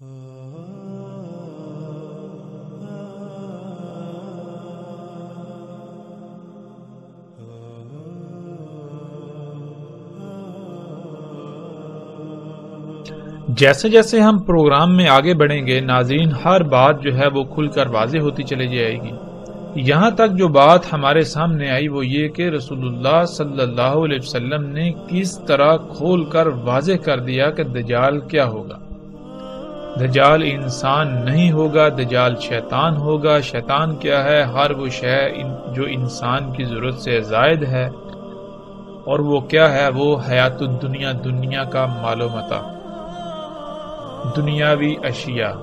جیسے جیسے ہم پروگرام میں آگے بڑھیں گے ناظرین، ہر بات جو ہے وہ کھل کر واضح ہوتی چلی جائے گی۔ یہاں تک جو بات ہمارے سامنے آئی وہ یہ کہ رسول اللہ صلی اللہ علیہ وسلم نے کس طرح کھول کر واضح کر دیا کہ دجال کیا ہوگا۔ دجال انسان نہیں ہوگا، دجال شیطان ہوگا۔ شیطان کیا ہے؟ ہر وہ شے جو انسان کی ضرورت سے زائد ہے، اور وہ کیا ہے؟ وہ حیات الدنیا، دنیا کا مال و متاع، دنیاوی اشیاء۔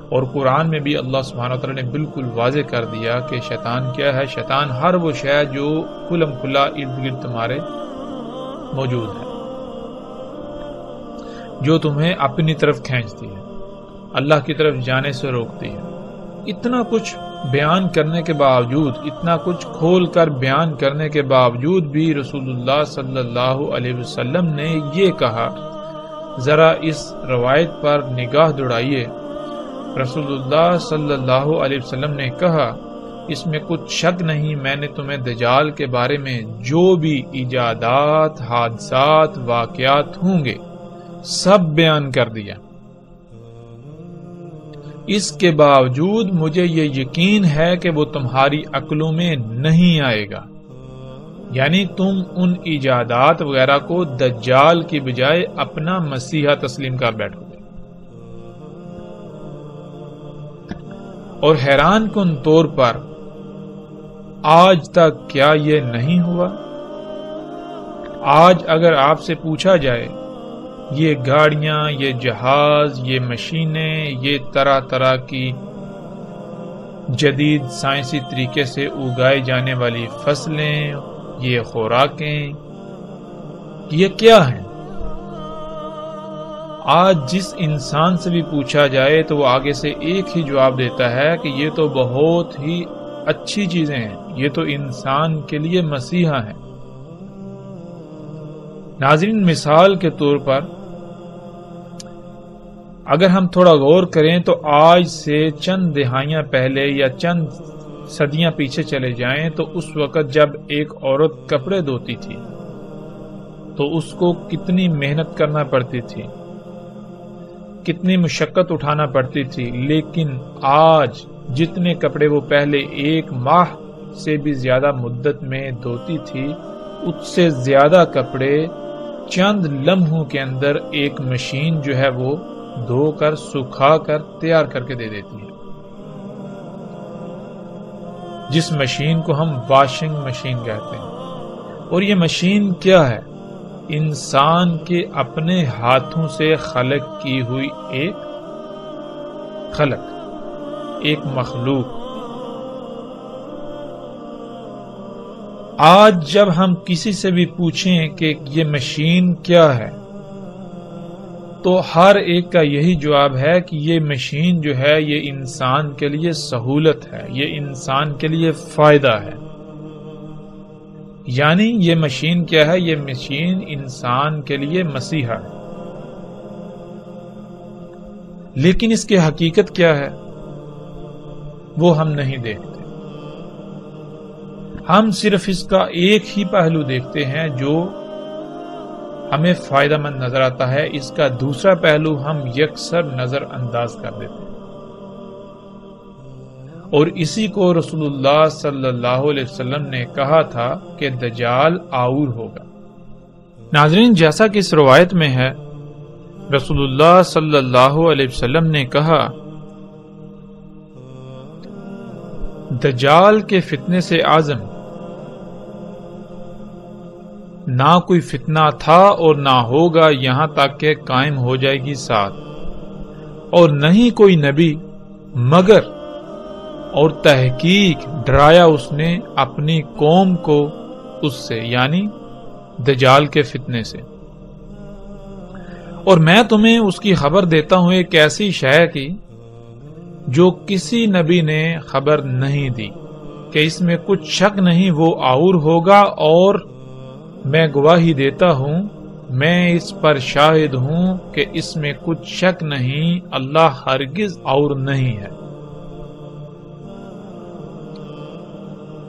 اور قرآن میں بھی اللہ سبحانہ وتعالی نے بالکل واضح کر دیا کہ شیطان کیا ہے۔ شیطان ہر وہ شے جو کھلم کھلا ارد گرد تمہارے موجود ہے، جو تمہیں اپنی طرف کھینچتی ہے، اللہ کی طرف جانے سے روکتی ہے۔ اتنا کچھ بیان کرنے کے باوجود، اتنا کچھ کھول کر بیان کرنے کے باوجود بھی رسول اللہ صلی اللہ علیہ وسلم نے یہ کہا، ذرا اس روایت پر نگاہ دوڑائیے۔ رسول اللہ صلی اللہ علیہ وسلم نے کہا، اس میں کچھ شک نہیں، میں نے تمہیں دجال کے بارے میں جو بھی ایجادات، حادثات، واقعات ہوں گے سب بیان کر دیا۔ اس کے باوجود مجھے یہ یقین ہے کہ وہ تمہاری عقلوں میں نہیں آئے گا، یعنی تم ان ایجادات وغیرہ کو دجال کی بجائے اپنا مسیحا تسلیم کر بیٹھو گے۔ اور حیران کن طور پر آج تک کیا یہ نہیں ہوا؟ آج اگر آپ سے پوچھا جائے یہ گاڑیاں، یہ جہاز، یہ مشینیں، یہ طرح طرح کی جدید سائنسی طریقے سے اگائی جانے والی فصلیں، یہ خوراکیں، یہ کیا ہیں؟ آج جس انسان سے بھی پوچھا جائے تو وہ آگے سے ایک ہی جواب دیتا ہے کہ یہ تو بہت ہی اچھی چیزیں ہیں، یہ تو انسان کے لیے مسیحا ہے۔ ناظرین، مثال کے طور پر اگر ہم تھوڑا غور کریں تو آج سے چند دہائیاں پہلے یا چند صدیاں پیچھے چلے جائیں تو اس وقت جب ایک عورت کپڑے دھوتی تھی تو اس کو کتنی محنت کرنا پڑتی تھی، کتنی مشقت اٹھانا پڑتی تھی، لیکن آج جتنے کپڑے وہ پہلے ایک ماہ سے بھی زیادہ مدت میں دھوتی تھی، اس سے زیادہ کپڑے چند لمحوں کے اندر ایک مشین جو ہے وہ دھو کر، سکھا کر تیار کر کے دے دیتی ہے، جس مشین کو ہم واشنگ مشین کہتے ہیں۔ اور یہ مشین کیا ہے؟ انسان کے اپنے ہاتھوں سے خلق کی ہوئی ایک مخلوق۔ آج جب ہم کسی سے بھی پوچھیں کہ یہ مشین کیا ہے تو ہر ایک کا یہی جواب ہے کہ یہ مشین جو ہے یہ انسان کے لیے سہولت ہے، یہ انسان کے لیے فائدہ ہے۔ یعنی یہ مشین کیا ہے؟ یہ مشین انسان کے لیے مسیحا ہے۔ لیکن اس کی حقیقت کیا ہے وہ ہم نہیں دیکھتے۔ ہم صرف اس کا ایک ہی پہلو دیکھتے ہیں جو ہمیں فائدہ مند نظر آتا ہے، اس کا دوسرا پہلو ہم یکسر نظر انداز کر دیتے ہیں۔ اور اسی کو رسول اللہ صلی اللہ علیہ وسلم نے کہا تھا کہ دجال آور ہوگا۔ ناظرین، جیسا کہ اس روایت میں ہے، رسول اللہ صلی اللہ علیہ وسلم نے کہا، دجال کے فتنے سے اعظم نہ کوئی فتنہ تھا اور نہ ہوگا یہاں تک کہ قائم ہو جائے گی ساتھ، اور نہیں کوئی نبی مگر اور تحقیق ڈرایا اس نے اپنی قوم کو اس سے، یعنی دجال کے فتنے سے۔ اور میں تمہیں اس کی خبر دیتا ہوں ایک ایسی شے کی جو کسی نبی نے خبر نہیں دی، کہ اس میں کچھ شک نہیں وہ آور ہوگا، اور میں گواہی دیتا ہوں میں اس پر شاہد ہوں کہ اس میں کچھ شک نہیں، اللہ ہرگز اور نہیں ہے۔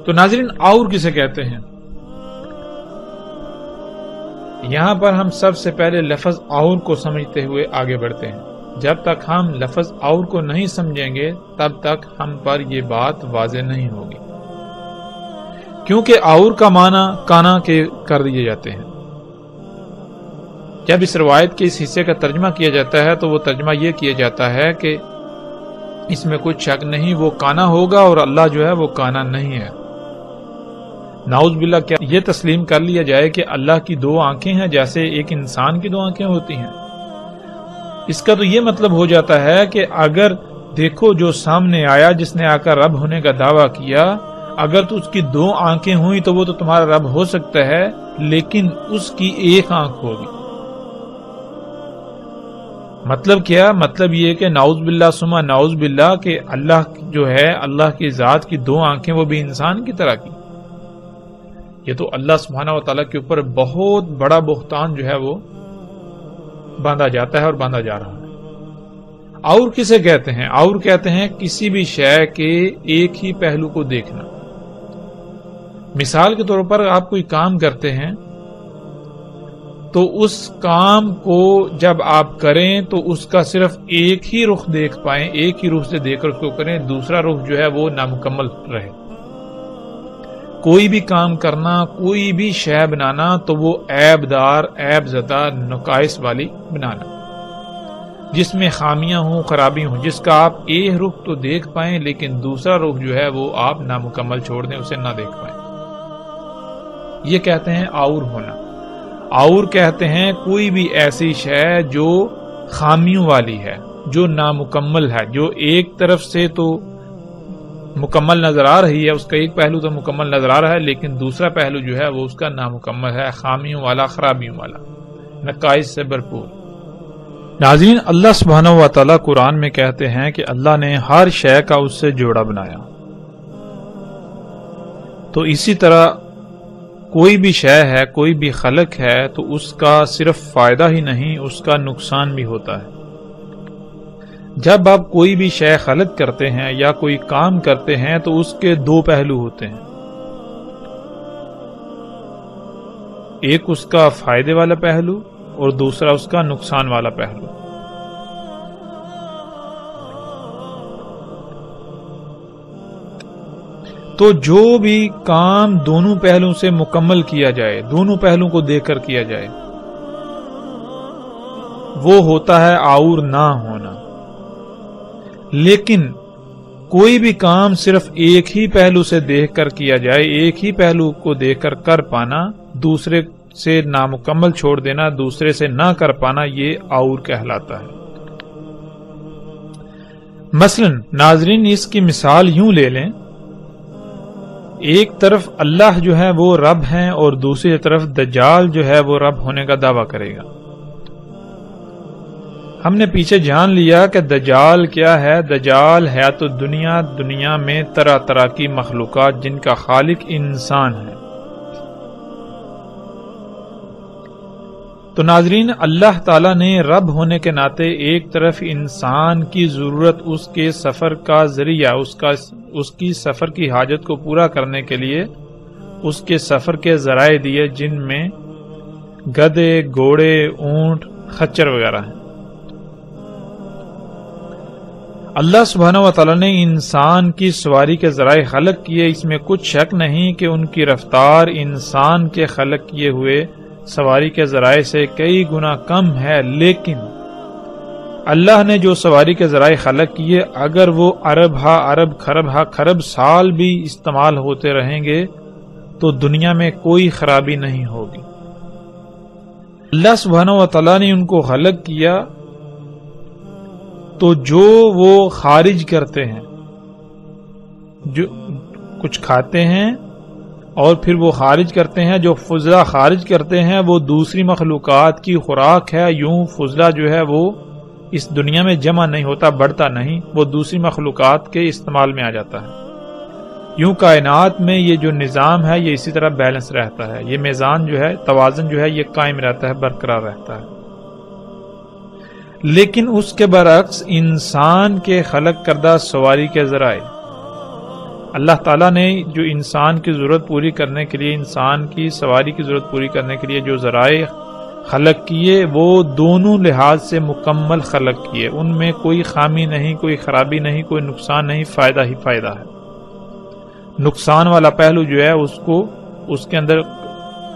تو ناظرین، اور کسے کہتے ہیں؟ یہاں پر ہم سب سے پہلے لفظ اور کو سمجھتے ہوئے آگے بڑھتے ہیں۔ جب تک ہم لفظ اور کو نہیں سمجھیں گے تب تک ہم پر یہ بات واضح نہیں ہوگی، کیونکہ اور کا معنی کانا کے کر دیے جاتے ہیں۔ جب اس روایت کے اس حصے کا ترجمہ کیا جاتا ہے تو وہ ترجمہ یہ کیا جاتا ہے کہ اس میں کچھ شک نہیں، وہ کانا ہوگا اور اللہ جو ہے وہ کانا نہیں ہے۔ نعوذ باللہ، کیا یہ تسلیم کر لیا جائے کہ اللہ کی دو آنکھیں ہیں جیسے ایک انسان کی دو آنکھیں ہوتی ہیں؟ اس کا تو یہ مطلب ہو جاتا ہے کہ اگر دیکھو جو سامنے آیا جس نے آ کر رب ہونے کا دعویٰ کیا، اگر تو اس کی دو آنکھیں ہوئی تو وہ تو تمہارا رب ہو سکتا ہے، لیکن اس کی ایک آنکھ ہوگی۔ مطلب کیا؟ مطلب یہ کہ نعوذ باللہ ثم نعوذ باللہ کہ اللہ جو ہے، اللہ کی ذات کی دو آنکھیں وہ بھی انسان کی طرح کی۔ یہ تو اللہ سبحانہ و تعالیٰ کے اوپر بہت بڑا بہتان جو ہے وہ باندھا جاتا ہے اور باندھا جا رہا ہے۔ اور کسے کہتے ہیں؟ اور کہتے ہیں کسی بھی شے کے ایک ہی پہلو کو دیکھنا۔ مثال کے طور پر آپ کوئی کام کرتے ہیں تو اس کام کو جب آپ کریں تو اس کا صرف ایک ہی رخ دیکھ پائیں، ایک ہی رخ سے دیکھ کر اس کو کریں، دوسرا رخ جو ہے وہ نامکمل رہے۔ کوئی بھی کام کرنا، کوئی بھی شے بنانا تو وہ عیب دار، عیب زدہ، نقائص والی بنانا، جس میں خامیاں ہوں، خرابی ہوں، جس کا آپ ایک رخ تو دیکھ پائیں لیکن دوسرا رخ جو ہے وہ آپ نامکمل چھوڑ دیں، اسے نہ دیکھ پائیں۔ یہ کہتے ہیں اور ہونا۔ اور کہتے ہیں کوئی بھی ایسی شے جو خامیوں والی ہے، جو نامکمل ہے، جو ایک طرف سے تو مکمل نظر آ رہی ہے، اس کا ایک پہلو تو مکمل نظر آ رہا ہے لیکن دوسرا پہلو جو ہے وہ اس کا نامکمل ہے، خامیوں والا، خرابیوں والا، نقائص سے بھرپور۔ ناظرین، اللہ سبحانہ و تعالیٰ قرآن میں کہتے ہیں کہ اللہ نے ہر شے کا اس سے جوڑا بنایا۔ تو اسی طرح کوئی بھی شے ہے، کوئی بھی خلق ہے تو اس کا صرف فائدہ ہی نہیں، اس کا نقصان بھی ہوتا ہے۔ جب آپ کوئی بھی شے خلق کرتے ہیں یا کوئی کام کرتے ہیں تو اس کے دو پہلو ہوتے ہیں، ایک اس کا فائدے والا پہلو اور دوسرا اس کا نقصان والا پہلو۔ تو جو بھی کام دونوں پہلوؤں سے مکمل کیا جائے، دونوں پہلوؤں کو دیکھ کر کیا جائے، وہ ہوتا ہے اور نہ ہونا۔ لیکن کوئی بھی کام صرف ایک ہی پہلو سے دیکھ کر کیا جائے، ایک ہی پہلو کو دیکھ کر پانا، دوسرے سے نامکمل چھوڑ دینا، دوسرے سے نہ کر پانا، یہ اور کہلاتا ہے۔ مثلا ناظرین، اس کی مثال یوں لے لیں، ایک طرف اللہ جو ہے وہ رب ہیں اور دوسری طرف دجال جو ہے وہ رب ہونے کا دعویٰ کرے گا۔ ہم نے پیچھے جان لیا کہ دجال کیا ہے۔ دجال ہے تو دنیا میں طرح طرح کی مخلوقات جن کا خالق انسان ہے۔ تو ناظرین، اللہ تعالیٰ نے رب ہونے کے ناطے ایک طرف انسان کی ضرورت، اس کے سفر کا ذریعہ، اس کی سفر کی حاجت کو پورا کرنے کے لیے اس کے سفر کے ذرائع دیے، جن میں گدھے، گھوڑے، اونٹ، خچر وغیرہ ہیں۔ اللہ سبحانہ و تعالیٰ نے انسان کی سواری کے ذرائع خلق کیے، اس میں کچھ شک نہیں کہ ان کی رفتار انسان کے خلق کیے ہوئے سواری کے ذرائع سے کئی گنا کم ہے، لیکن اللہ نے جو سواری کے ذرائع خلق کیے، اگر وہ ارب ہا ارب، خرب ہا خرب سال بھی استعمال ہوتے رہیں گے تو دنیا میں کوئی خرابی نہیں ہوگی۔ اللہ سبحانہ و تعالیٰ نے ان کو خلق کیا تو جو وہ خارج کرتے ہیں، جو کچھ کھاتے ہیں اور پھر وہ خارج کرتے ہیں، جو فضلہ خارج کرتے ہیں وہ دوسری مخلوقات کی خوراک ہے۔ یوں فضلہ جو ہے وہ اس دنیا میں جمع نہیں ہوتا، بڑھتا نہیں، وہ دوسری مخلوقات کے استعمال میں آ جاتا ہے۔ یوں کائنات میں یہ جو نظام ہے یہ اسی طرح بیلنس رہتا ہے، یہ میزان جو ہے، توازن جو ہے یہ قائم رہتا ہے، برقرار رہتا ہے۔ لیکن اس کے برعکس انسان کے خلق کردہ سواری کے ذرائع، اللہ تعالیٰ نے جو انسان کی ضرورت پوری کرنے کے لیے، انسان کی سواری کی ضرورت پوری کرنے کے لیے جو ذرائع خلق کیے، وہ دونوں لحاظ سے مکمل خلق کیے، ان میں کوئی خامی نہیں، کوئی خرابی نہیں، کوئی نقصان نہیں، فائدہ ہی فائدہ ہے۔ نقصان والا پہلو جو ہے اس کے اندر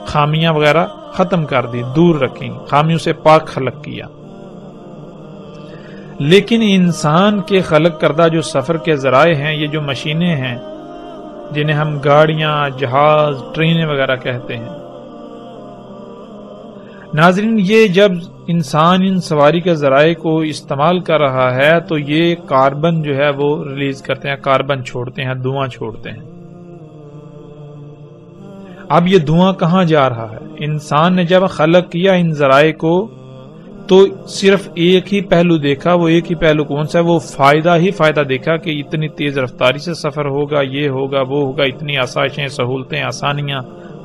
خامیاں وغیرہ ختم کر دی، دور رکھیں، خامیوں سے پاک خلق کیا۔ لیکن انسان کے خلق کردہ جو سفر کے ذرائع ہیں، یہ جو مشینیں ہیں جنہیں ہم گاڑیاں، جہاز، ٹرینیں وغیرہ کہتے ہیں، ناظرین یہ جب انسان ان سواری کے ذرائع کو استعمال کر رہا ہے تو یہ کاربن جو ہے وہ ریلیز کرتے ہیں، کاربن چھوڑتے ہیں، دھواں چھوڑتے ہیں۔ اب یہ دھواں کہاں جا رہا ہے؟ انسان نے جب خلق کیا ان ذرائع کو تو صرف ایک ہی پہلو دیکھا، وہ ایک ہی پہلو کون سا ہے؟ وہ فائدہ ہی فائدہ دیکھا کہ اتنی تیز رفتاری سے سفر ہوگا، یہ ہوگا، وہ ہوگا، اتنی آسائشیں، سہولتیں، آسانیاں،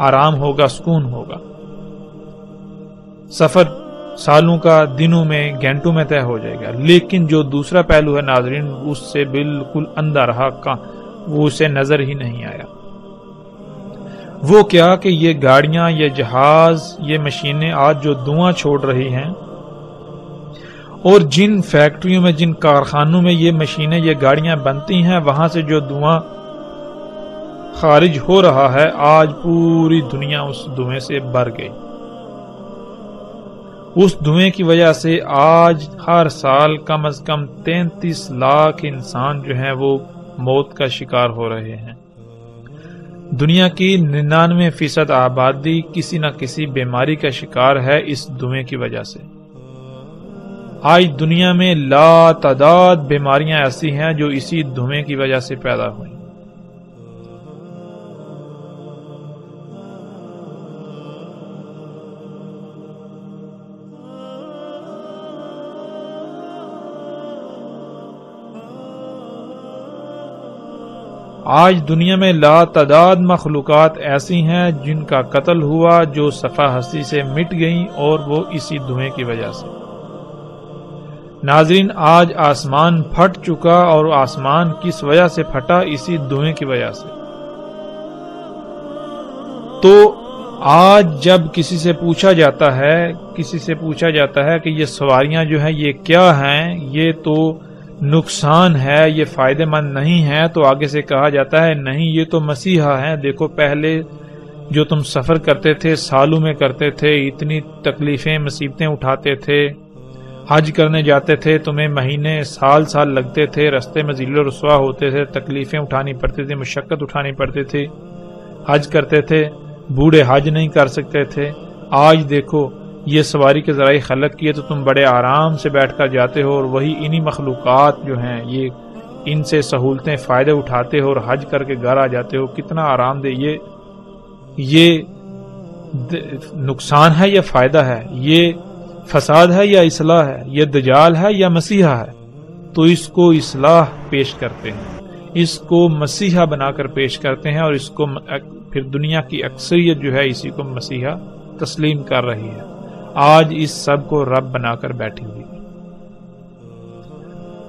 آرام ہوگا، سکون ہوگا، سفر سالوں کا دنوں میں، گھنٹوں میں طے ہو جائے گا۔ لیکن جو دوسرا پہلو ہے ناظرین، اس سے بالکل اندھا رہا، وہ اسے نظر ہی نہیں آیا۔ وہ کیا کہ یہ گاڑیاں، یہ جہاز، یہ مشینیں آج جو دھواں چھوڑ رہی ہیں، اور جن فیکٹریوں میں، جن کارخانوں میں یہ مشینیں، یہ گاڑیاں بنتی ہیں، وہاں سے جو دھواں خارج ہو رہا ہے، آج پوری دنیا اس دھوئیں سے بھر گئی۔ اس دھوئیں کی وجہ سے آج ہر سال کم از کم 33 لاکھ انسان جو ہیں وہ موت کا شکار ہو رہے ہیں۔ دنیا کی 99% آبادی کسی نہ کسی بیماری کا شکار ہے اس دھوئیں کی وجہ سے۔ آج دنیا میں لا تعداد بیماریاں ایسی ہیں جو اسی دھوئیں کی وجہ سے پیدا ہوئیں۔ آج دنیا میں لا تعداد مخلوقات ایسی ہیں جن کا قتل ہوا، جو صفحہ ہستی سے مٹ گئیں، اور وہ اسی دھوئیں کی وجہ سے۔ ناظرین آج آسمان پھٹ چکا، اور آسمان کس وجہ سے پھٹا؟ اسی دھوئیں کی وجہ سے۔ تو آج جب کسی سے پوچھا جاتا ہے کہ یہ سواریاں جو ہیں یہ کیا ہیں، یہ تو نقصان ہے، یہ فائدہ مند نہیں ہے، تو آگے سے کہا جاتا ہے نہیں، یہ تو مسیحا ہیں۔ دیکھو پہلے جو تم سفر کرتے تھے، سالوں میں کرتے تھے، اتنی تکلیفیں، مصیبتیں اٹھاتے تھے، حج کرنے جاتے تھے، تمہیں مہینے، سال لگتے تھے، رستے میں ذل و رسوا ہوتے تھے، تکلیفیں اٹھانی پڑتی تھی، مشقت اٹھانی پڑتی تھی، حج کرتے تھے، بوڑھے حج نہیں کر سکتے تھے۔ آج دیکھو یہ سواری کے ذرائع خلق کیے تو تم بڑے آرام سے بیٹھ کر جاتے ہو، اور وہی انہی مخلوقات جو ہیں یہ ان سے سہولتیں، فائدے اٹھاتے ہو اور حج کر کے گھر آ جاتے ہو۔ کتنا آرام دہ! یہ نقصان ہے یا فائدہ ہے؟ یہ فساد ہے یا اصلاح ہے؟ یہ دجال ہے یا مسیحا ہے؟ تو اس کو اصلاح پیش کرتے ہیں، اس کو مسیحا بنا کر پیش کرتے ہیں، اور اس کو پھر دنیا کی اکثریت جو ہے اسی کو مسیحا تسلیم کر رہی ہے۔ آج اس سب کو رب بنا کر بیٹھی ہوئی۔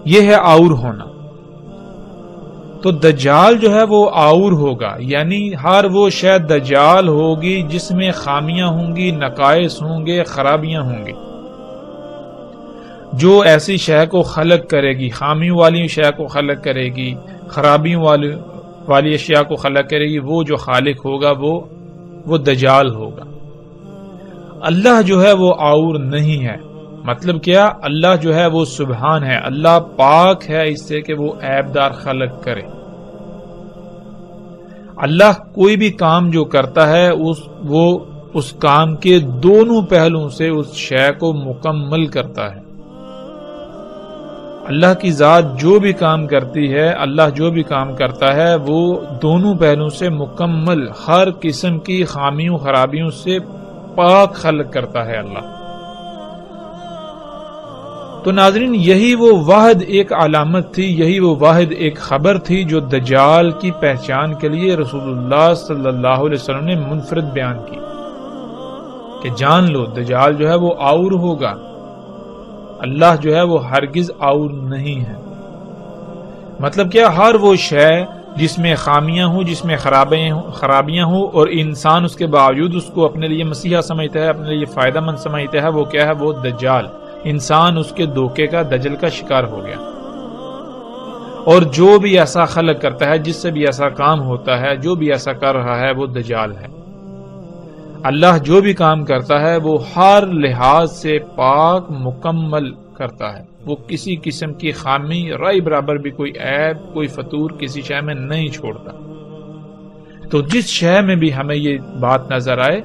یہ ہے آور ہونا۔ تو دجال جو ہے وہ آور ہوگا، یعنی ہر وہ شے دجال ہوگی جس میں خامیاں ہوں گی، نقائص ہوں گے، خرابیاں ہوں گی۔ جو ایسی شے کو خلق کرے گی، خامیوں والی شے کو خلق کرے گی، خرابیوں والی اشیاء کو خلق کرے گی، وہ جو خالق ہوگا وہ دجال ہوگا۔ اللہ جو ہے وہ آور نہیں ہے۔ مطلب کیا؟ اللہ جو ہے وہ سبحان ہے، اللہ پاک ہے اس سے کہ وہ عیبدار خلق کرے۔ اللہ کوئی بھی کام جو کرتا ہے وہ اس کام کے دونوں پہلوؤں سے اس شے کو مکمل کرتا ہے۔ اللہ کی ذات جو بھی کام کرتی ہے، اللہ جو بھی کام کرتا ہے وہ دونوں پہلوؤں سے مکمل، ہر قسم کی خامیوں خرابیوں سے پاک خلق کرتا ہے اللہ۔ تو ناظرین یہی وہ واحد ایک علامت تھی، یہی وہ واحد ایک خبر تھی جو دجال کی پہچان کے لیے رسول اللہ صلی اللہ علیہ وسلم نے منفرد بیان کی کہ جان لو دجال جو ہے وہ آور ہوگا، اللہ جو ہے وہ ہرگز آور نہیں ہے۔ مطلب کیا؟ ہر وہ شے جس میں خامیاں ہوں، جس میں خرابیاں ہوں اور انسان اس کے باوجود اس کو اپنے لیے مسیحا سمجھتا ہے، اپنے لیے فائدہ مند سمجھتا ہے، وہ کیا ہے؟ وہ دجال۔ انسان اس کے دھوکے کا، دجل کا شکار ہو گیا۔ اور جو بھی ایسا خلق کرتا ہے، جس سے بھی ایسا کام ہوتا ہے، جو بھی ایسا کر رہا ہے، وہ دجال ہے۔ اللہ جو بھی کام کرتا ہے وہ ہر لحاظ سے پاک مکمل کرتا ہے، وہ کسی قسم کی خامی رائی برابر بھی کوئی عیب، کوئی فطور کسی شے میں نہیں چھوڑتا۔ تو جس شے میں بھی ہمیں یہ بات نظر آئے،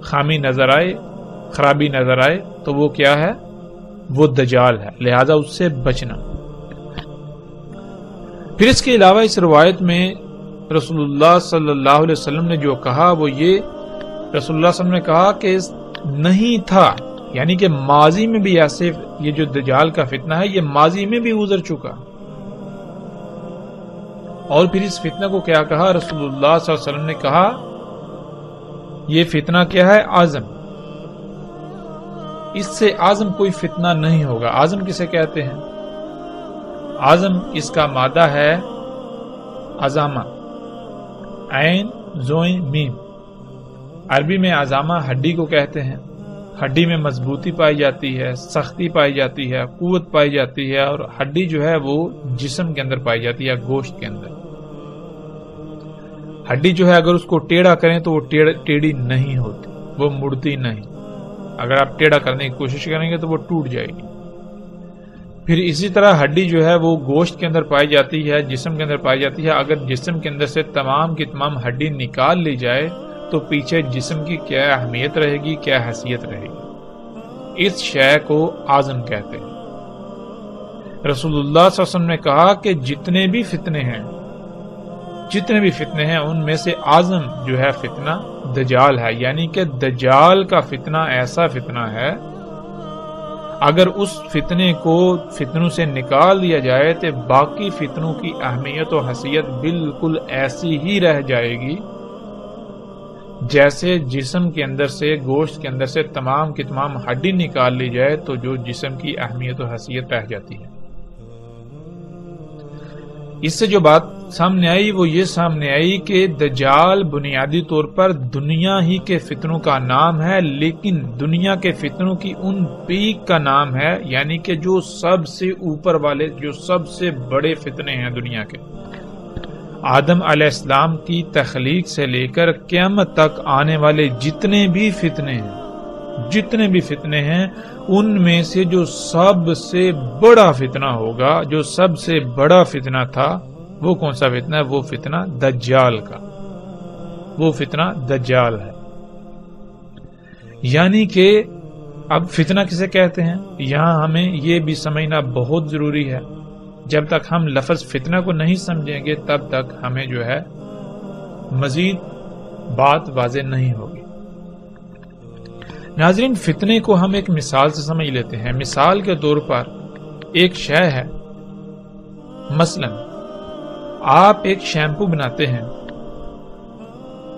خامی نظر آئے، خرابی نظر آئے، تو وہ کیا ہے؟ وہ دجال ہے، لہذا اس سے بچنا۔ پھر اس کے علاوہ اس روایت میں رسول اللہ صلی اللہ علیہ وسلم نے جو کہا وہ یہ، رسول اللہ صلی اللہ علیہ وسلم نے کہا کہ نہیں تھا، یعنی کہ ماضی میں بھی ایسے یہ جو دجال کا فتنہ ہے یہ ماضی میں بھی گزر چکا۔ اور پھر اس فتنہ کو کیا کہا؟ رسول اللہ صلی اللہ علیہ وسلم نے کہا یہ فتنہ کیا ہے؟ آزم۔ اس سے آزم کوئی فتنہ نہیں ہوگا۔ آزم کسے کہتے ہیں؟ آزم اس کا مادہ ہے عزامہ، عین زوئیں میم۔ عربی میں عزامہ ہڈی کو کہتے ہیں۔ ہڈی میں مضبوطی پائی جاتی ہے، سختی پائی جاتی ہے، قوت پائی جاتی ہے، اور ہڈی جو ہے وہ جسم کے اندر پائی جاتی ہے، گوشت کے اندر۔ ہڈی جو ہے اگر اس کو ٹیڑھا کریں تو وہ ٹیڑھی نہیں ہوتی، وہ مڑتی نہیں۔ اگر آپ ٹیڑھا کرنے کی کوشش کریں گے تو وہ ٹوٹ جائے گی۔ پھر اسی طرح ہڈی جو ہے وہ گوشت کے اندر پائی جاتی ہے، جسم کے اندر پائی جاتی ہے۔ اگر جسم کے اندر سے تمام کی تمام ہڈی نکال لی جائے تو پیچھے جسم کی کیا اہمیت رہے گی، کیا حیثیت رہے گی؟ اس شے کو آزم کہتے ہیں۔ رسول اللہ صلی اللہ علیہ وسلم نے کہا کہ جتنے بھی فتنے ہیں ان میں سے آزم جو ہے فتنہ دجال ہے، یعنی کہ دجال کا فتنہ ایسا فتنہ ہے اگر اس فتنے کو فتنوں سے نکال دیا جائے تو باقی فتنوں کی اہمیت و حیثیت بالکل ایسی ہی رہ جائے گی جیسے جسم کے اندر سے، گوشت کے اندر سے تمام کی تمام ہڈی نکال لی جائے تو جو جسم کی اہمیت و حیثیت رہ جاتی ہے۔ اس سے جو بات سامنے آئی وہ یہ سامنے آئی کہ دجال بنیادی طور پر دنیا ہی کے فتنوں کا نام ہے، لیکن دنیا کے فتنوں کی ان پیک کا نام ہے، یعنی کہ جو سب سے اوپر والے، جو سب سے بڑے فتنے ہیں دنیا کے۔ آدم علیہ السلام کی تخلیق سے لے کر قیامت تک آنے والے جتنے بھی فتنے ہیں ان میں سے جو سب سے بڑا فتنہ ہوگا، جو سب سے بڑا فتنہ تھا، وہ کون سا فتنہ ہے؟ وہ فتنہ دجال کا، وہ فتنہ دجال ہے۔ یعنی کہ اب فتنہ کسے کہتے ہیں یہاں ہمیں یہ بھی سمجھنا بہت ضروری ہے۔ جب تک ہم لفظ فتنہ کو نہیں سمجھیں گے تب تک ہمیں جو ہے مزید بات واضح نہیں ہوگی۔ ناظرین، فتنے کو ہم ایک مثال سے سمجھ لیتے ہیں۔ مثال کے طور پر ایک شے ہے، مثلا آپ ایک شیمپو بناتے ہیں،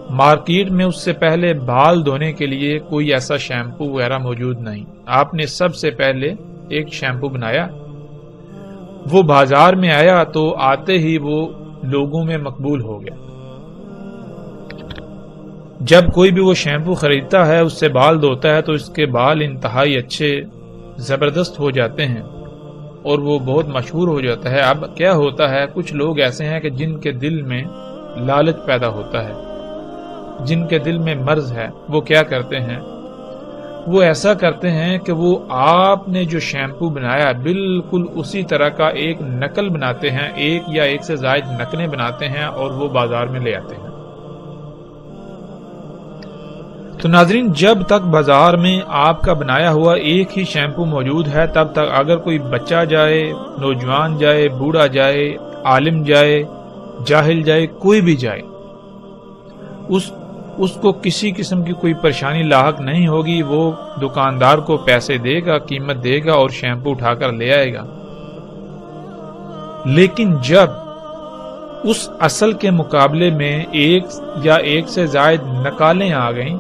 مارکیٹ میں اس سے پہلے بال دھونے کے لیے کوئی ایسا شیمپو وغیرہ موجود نہیں، آپ نے سب سے پہلے ایک شیمپو بنایا، وہ بازار میں آیا تو آتے ہی وہ لوگوں میں مقبول ہو گیا۔ جب کوئی بھی وہ شیمپو خریدتا ہے، اس سے بال دھوتا ہے تو اس کے بال انتہائی اچھے زبردست ہو جاتے ہیں اور وہ بہت مشہور ہو جاتا ہے۔ اب کیا ہوتا ہے، کچھ لوگ ایسے ہیں کہ جن کے دل میں لالچ پیدا ہوتا ہے، جن کے دل میں مرض ہے، وہ کیا کرتے ہیں، وہ ایسا کرتے ہیں کہ وہ آپ نے جو شیمپو بنایا بالکل اسی طرح کا ایک نقل بناتے ہیں، ایک یا ایک سے زائد نقلیں بناتے ہیں اور وہ بازار میں لے آتے ہیں۔ تو ناظرین، جب تک بازار میں آپ کا بنایا ہوا ایک ہی شیمپو موجود ہے تب تک اگر کوئی بچہ جائے، نوجوان جائے، بوڑھا جائے، عالم جائے، جاہل جائے، کوئی بھی جائے، اس کو کسی قسم کی کوئی پریشانی لاحق نہیں ہوگی، وہ دکاندار کو پیسے دے گا، قیمت دے گا اور شیمپو اٹھا کر لے آئے گا۔ لیکن جب اس اصل کے مقابلے میں ایک یا ایک سے زائد نقالیں آ گئیں،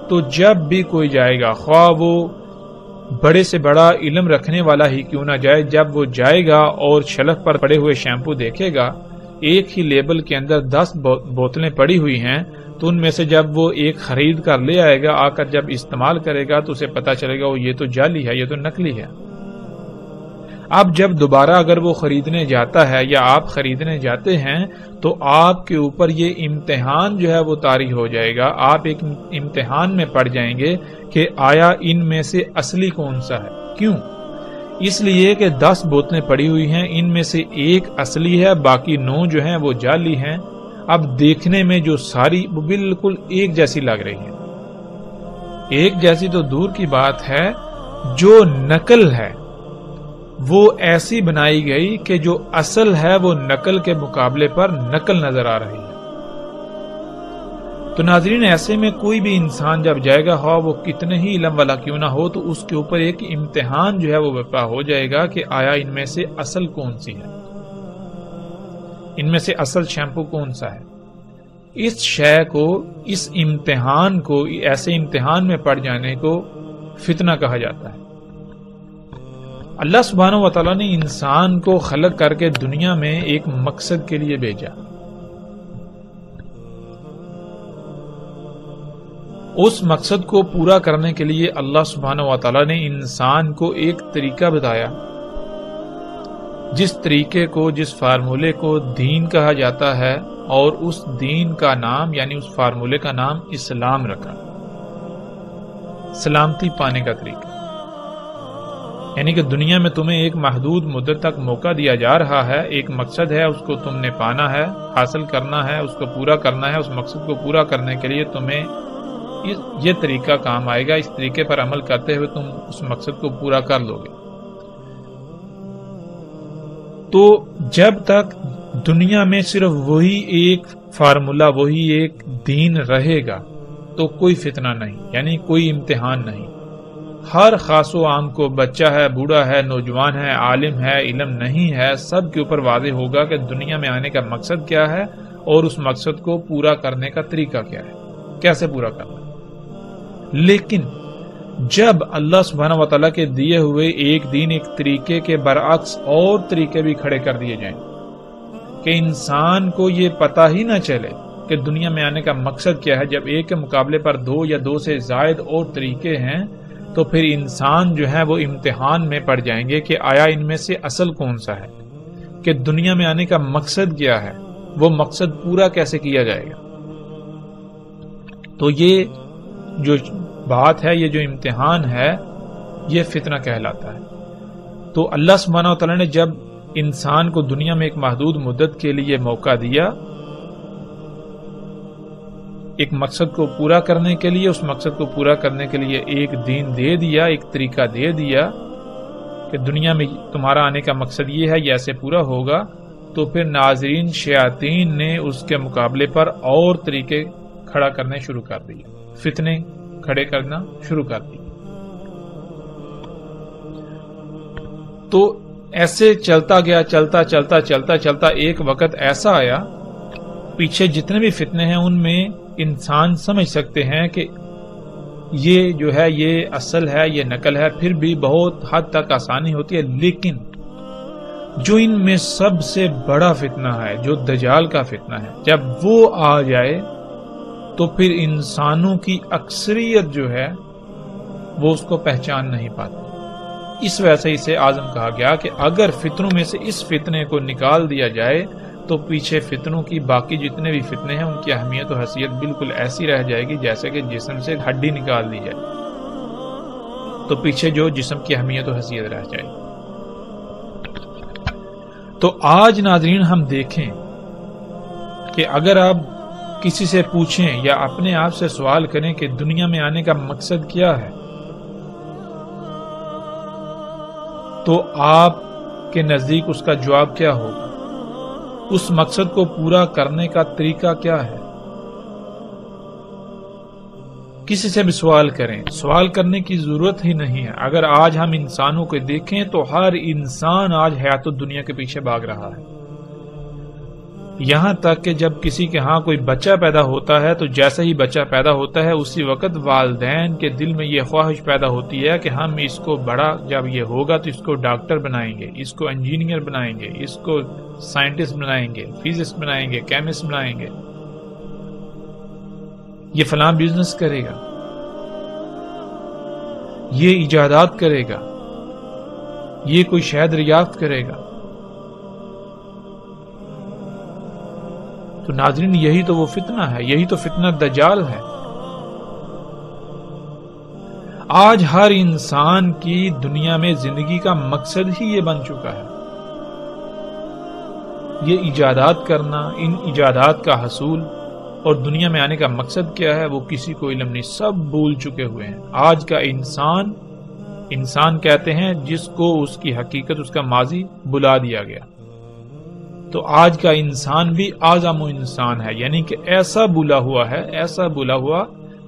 تو جب بھی کوئی جائے گا، خواہ وہ بڑے سے بڑا علم رکھنے والا ہی کیوں نہ جائے، جب وہ جائے گا اور شیلف پر پڑے ہوئے شیمپو دیکھے گا، ایک ہی لیبل کے اندر 10 بوتلیں پڑی ہوئی ہیں، تو ان میں سے جب وہ ایک خرید کر لے آئے گا، آ کر جب استعمال کرے گا تو اسے پتا چلے گا وہ یہ تو جعلی ہے، یہ تو نکلی ہے۔ اب جب دوبارہ اگر وہ خریدنے جاتا ہے یا آپ خریدنے جاتے ہیں تو آپ کے اوپر یہ امتحان جو ہے وہ طاری ہو جائے گا، آپ ایک امتحان میں پڑ جائیں گے کہ آیا ان میں سے اصلی کون سا ہے۔ کیوں؟ اس لیے کہ 10 بوتلیں پڑی ہوئی ہیں، ان میں سے ایک اصلی ہے، باقی 9 جو ہیں وہ جعلی ہیں۔ اب دیکھنے میں جو ساری وہ بالکل ایک جیسی لگ رہی ہیں، ایک جیسی تو دور کی بات ہے، جو نقل ہے وہ ایسی بنائی گئی کہ جو اصل ہے وہ نقل کے مقابلے پر نقل نظر آ رہی ہے۔ تو ناظرین، ایسے میں کوئی بھی انسان جب جائے گا، ہاں وہ کتنے ہی علم والا کیوں نہ ہو، تو اس کے اوپر ایک امتحان جو ہے وہ برپا ہو جائے گا کہ آیا ان میں سے اصل کون سی ہے، ان میں سے اصل شیمپو کون سا ہے۔ اس شے کو، اس امتحان کو، ایسے امتحان میں پڑ جانے کو فتنہ کہا جاتا ہے۔ اللہ سبحانہ و تعالیٰ نے انسان کو خلق کر کے دنیا میں ایک مقصد کے لیے بھیجا۔ اس مقصد کو پورا کرنے کے لیے اللہ سبحانہ و تعالیٰ نے انسان کو ایک طریقہ بتایا، جس طریقے کو، جس فارمولے کو دین کہا جاتا ہے، اور اس دین کا نام یعنی اس فارمولے کا نام اسلام رکھا، سلامتی پانے کا طریقہ۔ یعنی کہ دنیا میں تمہیں ایک محدود مدت تک موقع دیا جا رہا ہے، ایک مقصد ہے، اس کو تم نے پانا ہے، حاصل کرنا ہے، اس کو پورا کرنا ہے۔ اس مقصد کو پورا کرنے کے لیے تمہیں یہ طریقہ کام آئے گا، اس طریقے پر عمل کرتے ہوئے تم اس مقصد کو پورا کر لو گے۔ تو جب تک دنیا میں صرف وہی ایک فارمولہ، وہی ایک دین رہے گا تو کوئی فتنہ نہیں، یعنی کوئی امتحان نہیں۔ ہر خاص و عام کو، بچہ ہے، بوڑھا ہے، نوجوان ہے، عالم ہے، علم نہیں ہے، سب کے اوپر واضح ہوگا کہ دنیا میں آنے کا مقصد کیا ہے اور اس مقصد کو پورا کرنے کا طریقہ کیا ہے، کیسے پورا کرنا ہے۔ لیکن جب اللہ سبحانہ و تعالیٰ کے دیے ہوئے ایک دین، ایک طریقے کے برعکس اور طریقے بھی کھڑے کر دیے جائیں کہ انسان کو یہ پتہ ہی نہ چلے کہ دنیا میں آنے کا مقصد کیا ہے، جب ایک کے مقابلے پر 2 یا 2 سے زائد اور طریقے ہیں، تو پھر انسان جو ہے وہ امتحان میں پڑ جائیں گے کہ آیا ان میں سے اصل کون سا ہے، کہ دنیا میں آنے کا مقصد کیا ہے، وہ مقصد پورا کیسے کیا جائے گا۔ تو یہ جو بات ہے، یہ جو امتحان ہے، یہ فتنہ کہلاتا ہے۔ تو اللہ سبحانہ وتعالی نے جب انسان کو دنیا میں ایک محدود مدت کے لیے موقع دیا، ایک مقصد کو پورا کرنے کے لیے، اس مقصد کو پورا کرنے کے لیے ایک دین دے دیا، ایک طریقہ دے دیا کہ دنیا میں تمہارا آنے کا مقصد یہ ہے، یہ ایسے پورا ہوگا، تو پھر ناظرین شیاطین نے اس کے مقابلے پر اور طریقے کھڑا کرنے شروع کر دیے، فتنے کھڑے کرنا شروع کر دیے۔ تو ایسے چلتا گیا، چلتا ایک وقت ایسا آیا، پیچھے جتنے بھی فتنے ہیں ان میں انسان سمجھ سکتے ہیں کہ یہ جو ہے یہ اصل ہے، یہ نقل ہے، پھر بھی بہت حد تک آسانی ہوتی ہے۔ لیکن جو ان میں سب سے بڑا فتنہ ہے، جو دجال کا فتنہ ہے، جب وہ آ جائے تو پھر انسانوں کی اکثریت جو ہے وہ اس کو پہچان نہیں پاتی۔ اس وجہ سے اسے اعظم کہا گیا کہ اگر فتنوں میں سے اس فتنے کو نکال دیا جائے تو پیچھے فتنوں کی باقی جتنے بھی فتنے ہیں ان کی اہمیت و حیثیت بالکل ایسی رہ جائے گی جیسے کہ جسم سے ہڈی نکال دی جائے تو پیچھے جو جسم کی اہمیت و حیثیت رہ جائے گی۔ تو آج ناظرین ہم دیکھیں کہ اگر آپ کسی سے پوچھیں یا اپنے آپ سے سوال کریں کہ دنیا میں آنے کا مقصد کیا ہے، تو آپ کے نزدیک اس کا جواب کیا ہوگا؟ اس مقصد کو پورا کرنے کا طریقہ کیا ہے؟ کسی سے بھی سوال کریں، سوال کرنے کی ضرورت ہی نہیں ہے۔ اگر آج ہم انسانوں کو دیکھیں تو ہر انسان آج حیات الدنیا کے پیچھے بھاگ رہا ہے۔ یہاں تک کہ جب کسی کے ہاں کوئی بچہ پیدا ہوتا ہے تو جیسے ہی بچہ پیدا ہوتا ہے اسی وقت والدین کے دل میں یہ خواہش پیدا ہوتی ہے کہ ہم اس کو بڑا جب یہ ہوگا تو اس کو ڈاکٹر بنائیں گے، اس کو انجینئر بنائیں گے، اس کو سائنٹسٹ بنائیں گے، فزسٹ بنائیں گے، کیمسٹ بنائیں گے، یہ فلاں بزنس کرے گا، یہ ایجادات کرے گا، یہ کوئی شہد دریافت کرے گا۔ تو ناظرین یہی تو وہ فتنہ ہے، یہی تو فتنہ دجال ہے۔ آج ہر انسان کی دنیا میں زندگی کا مقصد ہی یہ بن چکا ہے، یہ ایجادات کرنا، ان ایجادات کا حصول اور دنیا میں آنے کا مقصد کیا ہے وہ کسی کو علم نہیں، سب بھول چکے ہوئے ہیں۔ آج کا انسان کہتے ہیں جس کو اس کی حقیقت، اس کا ماضی بلا دیا گیا۔ تو آج کا انسان بھی اعظم انسان ہے، یعنی کہ ایسا بھولا ہوا ہے، ایسا بھولا ہوا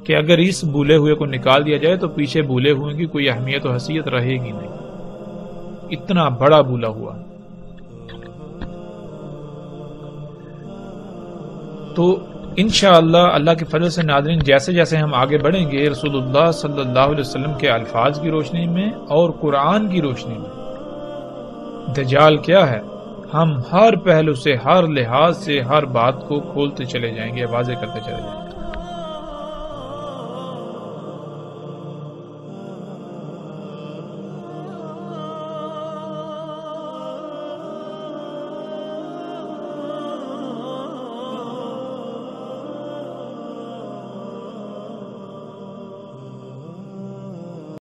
کہ اگر اس بھولے ہوئے کو نکال دیا جائے تو پیچھے بھولے ہوئے کی کوئی اہمیت و حیثیت رہے گی نہیں، اتنا بڑا بھولا ہوا۔ تو انشاءاللہ اللہ کے فضل سے ناظرین جیسے جیسے ہم آگے بڑھیں گے رسول اللہ صلی اللہ علیہ وسلم کے الفاظ کی روشنی میں اور قرآن کی روشنی میں دجال کیا ہے ہم ہر پہلو سے، ہر لحاظ سے ہر بات کو کھولتے چلے جائیں گے، واضح کرتے چلے جائیں گے۔